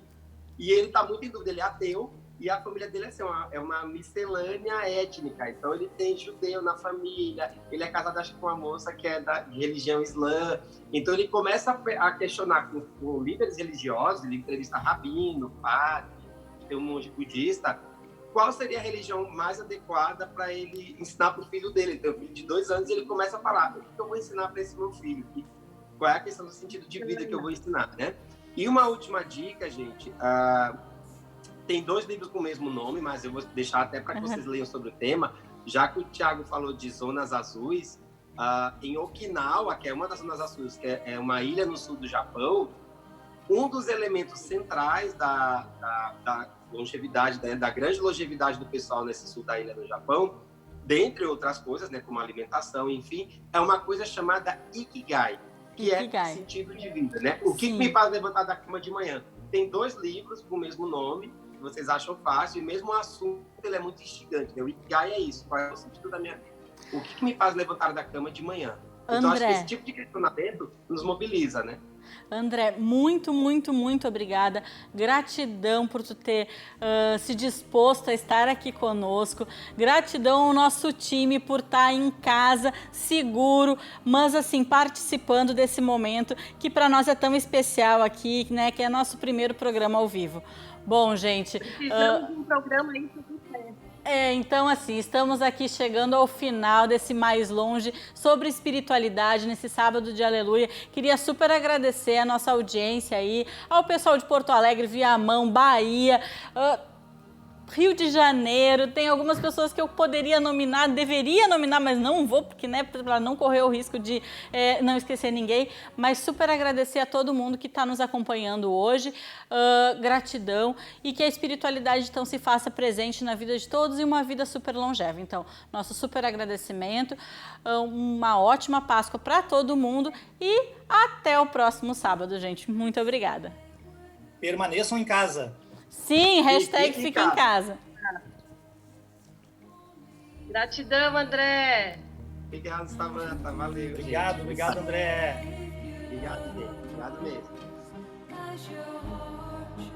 e ele está muito em dúvida, ele é ateu, e a família dele assim, é uma miscelânea étnica. Então, ele tem judeu na família, ele é casado, acho, com uma moça que é da religião islã. Então, ele começa a questionar com líderes religiosos, ele entrevista rabino, padre, tem um monge budista, qual seria a religião mais adequada para ele ensinar para o filho dele. Ele tem um filho de 2 anos e ele começa a falar, o que eu vou ensinar para esse meu filho? Qual é a questão do sentido de vida que eu vou ensinar, né? E uma última dica, gente... Tem 2 livros com o mesmo nome, mas eu vou deixar até para que vocês leiam sobre o tema. Já que o Thiago falou de zonas azuis, em Okinawa, que é uma das zonas azuis, que é uma ilha no sul do Japão, um dos elementos centrais da longevidade, da grande longevidade do pessoal nesse sul da ilha no Japão, dentre outras coisas, né, como alimentação, enfim, é uma coisa chamada Ikigai, que é sentido de vida, né? O que me faz levantar da cama de manhã? Tem 2 livros com o mesmo nome, vocês acham fácil, e mesmo o assunto ele é muito instigante, né? O Ikigai é isso, qual é o sentido da minha vida? O que me faz levantar da cama de manhã? Então, acho que esse tipo de questionamento nos mobiliza, né? André, muito, muito, muito obrigada. Gratidão por tu ter se disposto a estar aqui conosco. Gratidão ao nosso time por estar em casa, seguro, mas assim, participando desse momento que para nós é tão especial aqui, né? Que é nosso primeiro programa ao vivo. Bom, gente... Precisamos de um programa aí para você. Então assim, estamos aqui chegando ao final desse Mais Longe sobre espiritualidade nesse sábado de Aleluia. Queria super agradecer a nossa audiência aí, ao pessoal de Porto Alegre, Viamão, Bahia, Rio de Janeiro. Tem algumas pessoas que eu poderia nominar, deveria nominar, mas não vou, porque né, para não correr o risco de não esquecer ninguém. Mas super agradecer a todo mundo que está nos acompanhando hoje. Gratidão e que a espiritualidade então se faça presente na vida de todos e uma vida super longeva. Então, nosso super agradecimento, uma ótima Páscoa para todo mundo e até o próximo sábado, gente. Muito obrigada. Permaneçam em casa. Sim, hashtag fica em casa. Gratidão, André. Obrigado, Samanta. Valeu. Obrigado, gente. obrigado, André. Obrigado, gente. Obrigado mesmo. As your heart